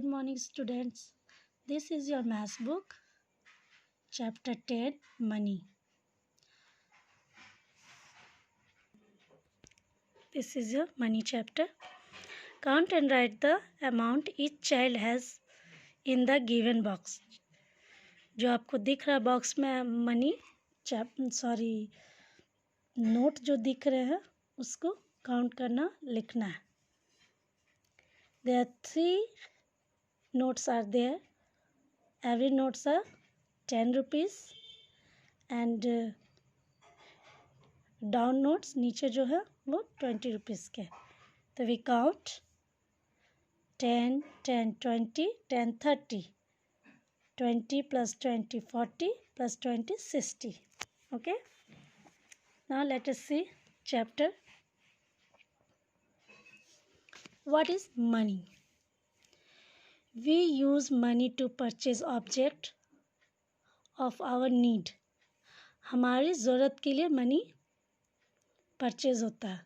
Good morning, students. This is your math book, chapter 10, Money. This is your money chapter. Count and write the amount each child has in the given box. जो आपको दिख रहा है box में money note जो दिख रहे हैं उसको काउंट करना लिखना है. There are 3 notes are there. Every notes are 10 rupees and down notes नीचे जो है वो 20 रुपीज़ के. तो we count 10, 10, 20, 10, 30, 20 plus 20, 40 plus 20, 60. Okay. Now let us see chapter. What is money? We use money to purchase object of our need. हमारी ज़रूरत के लिए मनी परचेज होता है.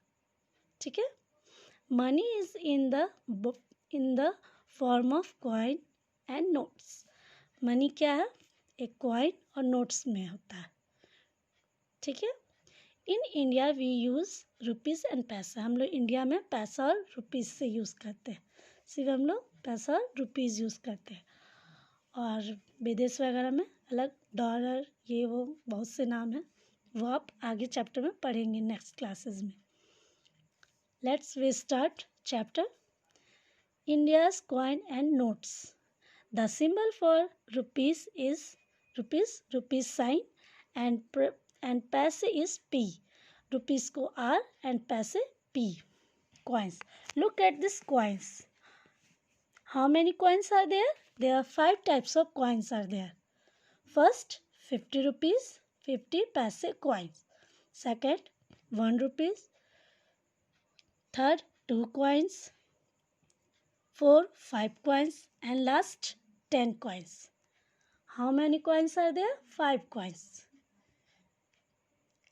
ठीक है. Money is in the form of coin and notes. Money क्या है? एक कॉइन और नोट्स में होता है. ठीक है. In India we use rupees and paisa. हम लोग इंडिया में पैसा और रुपीज़ से यूज़ करते हैं. सिर्फ हम लोग पैसा और रुपीज़ यूज़ करते हैं. और विदेश वगैरह में अलग डॉलर ये वो बहुत से नाम हैं. वो आप आगे चैप्टर में पढ़ेंगे नेक्स्ट क्लासेस में. Let's we start chapter. India's coin and notes. The symbol for rupees is rupees sign and paise is P. Rupees को R and paise P. coins. Look at this coins. How many coins are there? There are 5 types of coins are there. First, 50 rupees, 50 paise coins. Second, 1 rupees. Third, 2 coins. 4, 5 coins. And last, 10 coins. How many coins are there? 5 coins.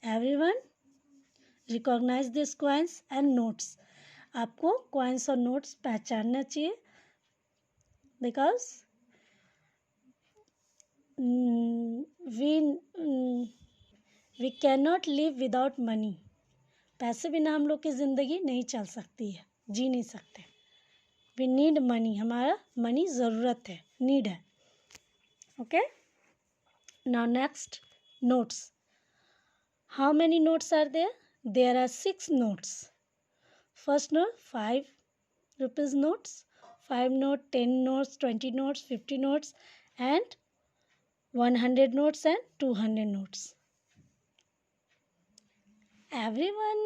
Everyone recognize these coins and notes. आपको coins और notes पहचानना चाहिए. Because we cannot live without money. पैसे बिना हम लोग की ज़िंदगी नहीं चल सकती है, जी नहीं सकते. We need money. हमारा मनी ज़रूरत है, नीड है. Okay. Now next, notes. How many notes are there? There are 6 notes. First note, 5 rupees notes. 5 note, 10 notes, 20 notes, 50 notes and 100 notes and 200 notes. Everyone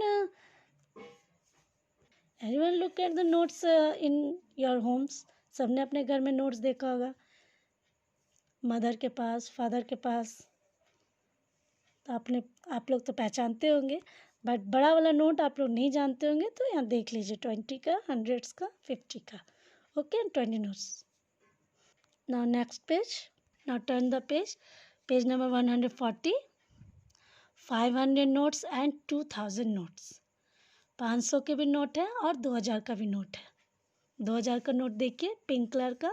look at the notes in your homes. सबने अपने घर में notes देखा होगा. Mother के पास, father के पास. तो आप लोग तो पहचानते होंगे. बट बड़ा वाला नोट आप लोग नहीं जानते होंगे तो यहाँ देख लीजिए. 20 का, 100 का, 50 का. Okay. 20 notes. Now next page. Now turn the page. Page number 140. 500 notes and 2000 notes. 500 के भी नोट है और 2000 का भी नोट है. 2000 का नोट देखिए, पिंक कलर का.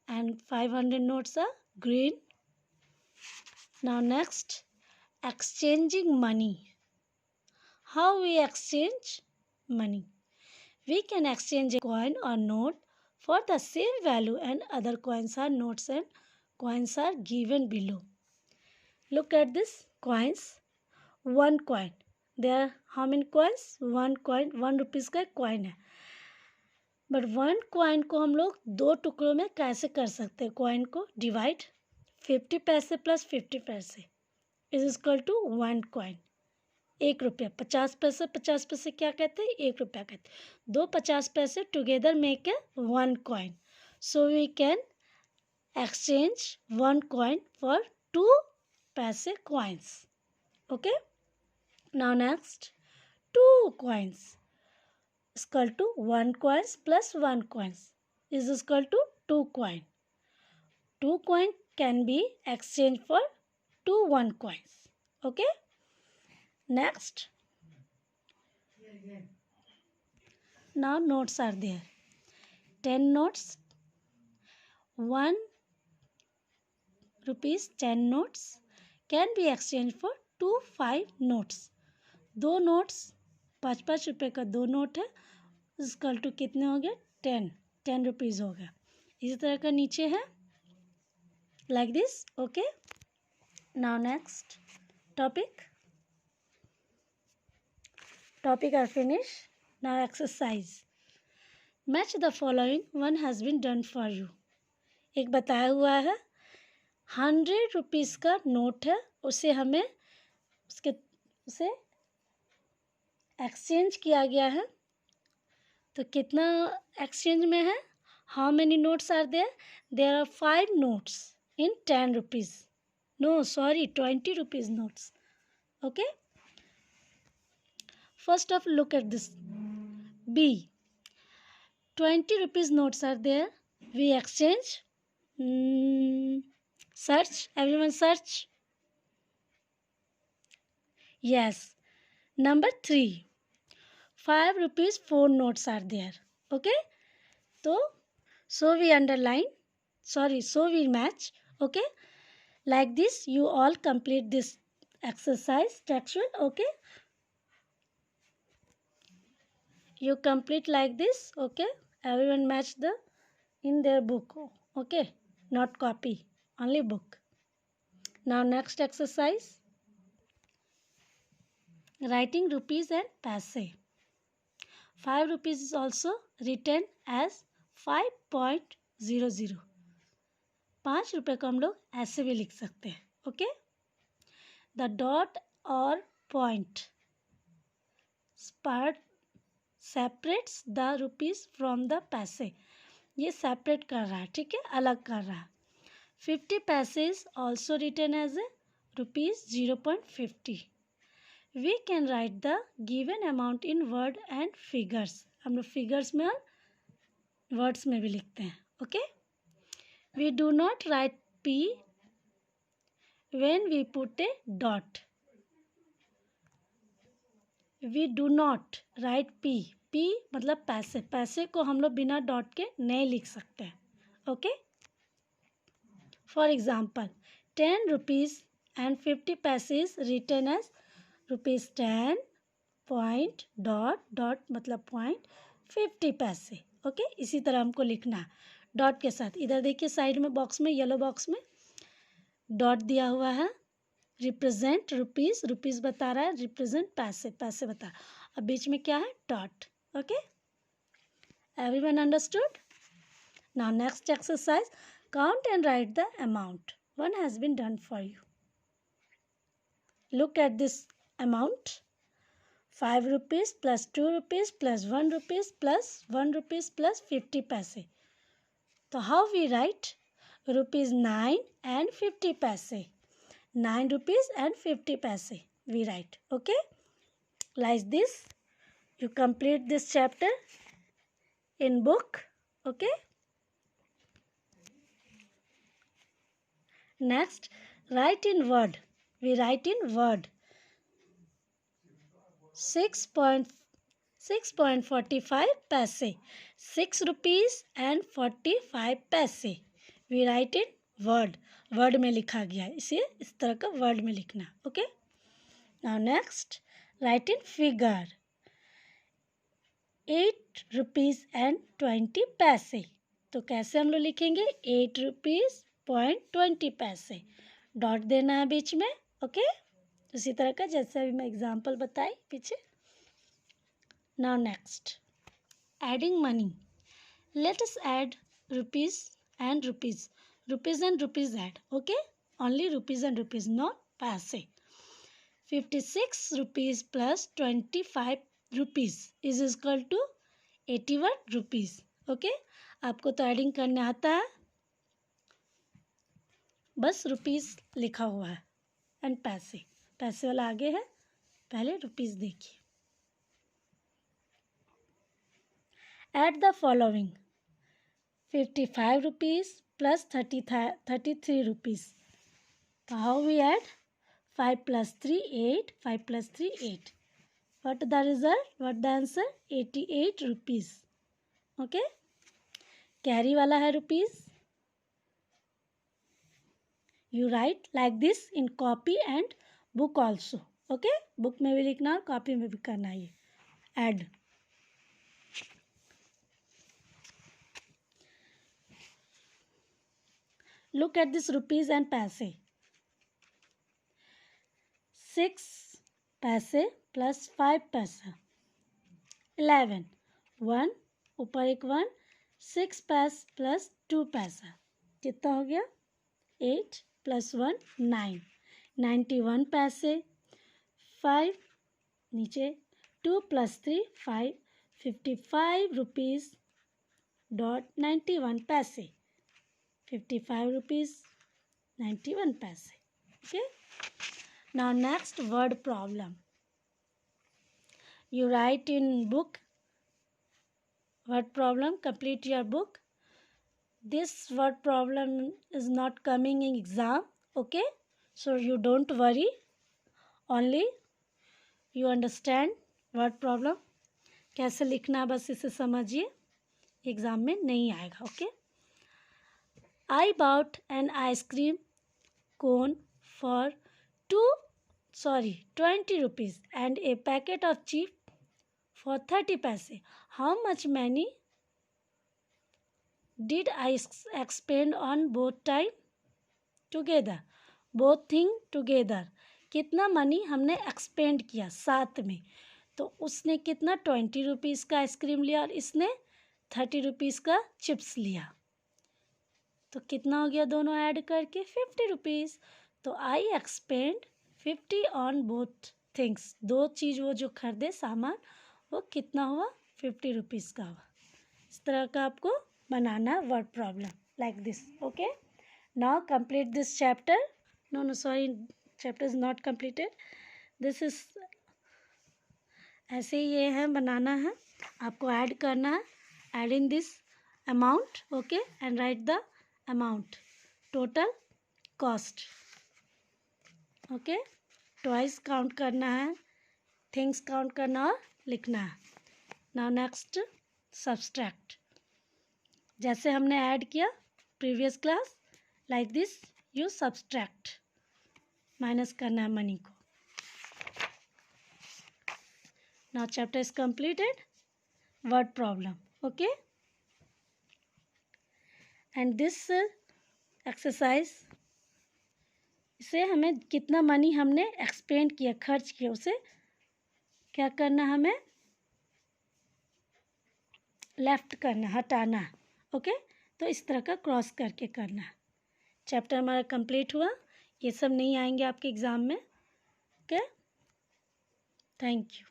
And 500 notes are green. Now next, exchanging money. How we exchange money? We can exchange a coin or note for the same value and other coins or notes and coins are given below. Look at this coins. 1 coin. There are how many coins? 1 coin. 1 rupees का coin है. But 1 coin को हम लोग 2 टुकड़ों में कैसे कर सकते हैं? coin को डिवाइड. 50 पैसे plus 50 paise is equal to 1 coin. 1 रुपया. 50 पैसे क्या कहते हैं? 1 रुपया कहते हैं. 2 50 paise together make a 1 coin. So we can exchange 1 coin for 2 paise coins. Okay. Now next, 2 coins is equal to 1 coins plus 1 coins is equal to 2 coin. 2 coin can be exchanged for 2 1 coins. Okay. Next, now notes are there. 10 notes, 1 rupees 10 notes can be exchanged for 2 5 notes. 2 notes 5 रुपये का 2 note है, equal to कितने हो गए 10 rupees हो गया. इसी तरह का नीचे है like this. Okay, now next topic are finished. Now exercise. Match the following one has been done for you. एक बताया हुआ है 100 रुपीज़ का नोट है, उसे हमें उसे एक्सचेंज किया गया है. तो कितना एक्सचेंज में है? How many notes are there? There are 5 notes in 10 rupees. No, sorry, 20 rupees notes. Okay. First of look at this. B. 20 rupees notes are there. We exchange. Search. Everyone search. Yes. Number 3. 5 rupees 4 notes are there. Okay. So we underline. So we match. Okay, like this you all complete this exercise textual. Okay, you complete like this. Okay, everyone match the in their book. Okay, not copy, only book. Now next exercise, writing rupees and paise. 5 rupees is also written as 5.00. 5 रुपये को हम लोग ऐसे भी लिख सकते हैं. Okay, the dot और point separates the rupees from the पैसे. ये सेपरेट कर रहा है, ठीक है, अलग कर रहा है. 50 paise is also written as a rupees 0.50. We can write the given amount in word and figures. हम लोग फिगर्स में और वर्ड्स में भी लिखते हैं. Okay, we do not write P when we put a dot. We do not write P. P मतलब पैसे. पैसे को हम लोग बिना डॉट के नहीं लिख सकते हैं. Okay, for example 10 rupees and 50 पैसे is written as rupees 10 point dot मतलब point 50 पैसे. ओके, इसी तरह हमको लिखना है डॉट के साथ. इधर देखिए साइड में बॉक्स में, येलो बॉक्स में डॉट दिया हुआ है. रिप्रेजेंट रुपीज़, रुपीज़ बता रहा है. रिप्रेजेंट पैसे, पैसे बता रहा है. अब बीच में क्या है? Dot. Okay, everyone understood? Now next exercise, count and write the amount. One has been done for you. Look at this amount. 5 rupees plus 2 rupees plus 1 rupees plus 1 rupees plus 50 paise. तो how we write? Rupees 9 and 50 पैसे. 9 rupees and 50 पैसे we write. Okay, like this you complete this chapter in book. Okay, next write in word. We write in word. 6.45 पैसे. 6 rupees and 45 paise. We write in word. Word में लिखा गया है, इसे इस तरह का वर्ड में लिखना. Okay, now next right in figure. 8 rupees and 20 पैसे. तो कैसे हम लोग लिखेंगे? 8 rupees point 20 पैसे. डॉट देना है बीच में. ओके, उसी तरह का जैसे अभी मैं एग्जाम्पल बताई पीछे. Now next, adding money. Let us add rupees and rupees. Rupees and rupees add. Okay, only rupees and rupees, not पैसे. 56 rupees plus 25 rupees is equal to 81 rupees. Okay, आपको तो एडिंग करने आता है, बस रुपीज़ लिखा हुआ है एंड पैसे. पैसे वाला आगे है, पहले रुपीज़ देखिए. At the following. 55 rupees plus 33 rupees. So how we add? 5 plus 3, 8. 5 plus 3, 8. What the result? What the answer? 88 rupees. Okay. Carry वाला है rupees, you right like this in copy and book also, okay. Book में भी लिखना और copy में भी करना है ये add. Look at this rupees and पैसे, 6 पैसे प्लस 5 पैसा 11, 1 ऊपर एक 1, 6 पैस प्लस 2 पैसा कितना हो गया 8 प्लस 1 9, 91 पैसे, 5 नीचे 2 प्लस 3 5, 55 रुपीज़ डॉट 91 पैसे, 55 रुपीज़ 91 पैसे, okay. Now next word problem, you write in book word problem, complete your book. This word problem is not coming in exam, okay, so you don't worry, only you understand word problem कैसे लिखना, बस इसे समझिए, exam में नहीं आएगा, okay. I bought an ice cream cone for 20 rupees and a packet of chips for 30 paise. How much money did I expend on both time together? Both thing together. कितना money हमने expand किया साथ में, तो उसने कितना 20 rupees का ice cream लिया और इसने 30 रुपीज़ का चिप्स लिया, तो कितना हो गया दोनों ऐड करके 50 रुपीज़। तो आई एक्सपेंड 50 ऑन बोथ थिंग्स, दो चीज़ वो जो खरीदे सामान वो कितना हुआ 50 रुपीज़ का हुआ। इस तरह का आपको बनाना word problem like this, okay. Now complete this chapter, no sorry, chapter is not completed, this is ऐसे ही ये है, बनाना है आपको, ऐड करना है, add in this amount, okay, and write the amount, total cost, okay. Twice count करना है, थिंग्स काउंट करना और लिखना है। नाउ नेक्स्ट सब्सट्रैक्ट, जैसे हमने ऐड किया previous class, like this you subtract, minus करना है मनी को। Now chapter is completed, word problem, okay. And this exercise, इसे हमें कितना मनी हमने एक्सपेंड किया, खर्च किया, उसे क्या करना, हमें लेफ्ट करना, हटाना, ओके। तो इस तरह का क्रॉस करके करना है। चैप्टर हमारा कंप्लीट हुआ, ये सब नहीं आएंगे आपके एग्ज़ाम में, ओके। Thank you.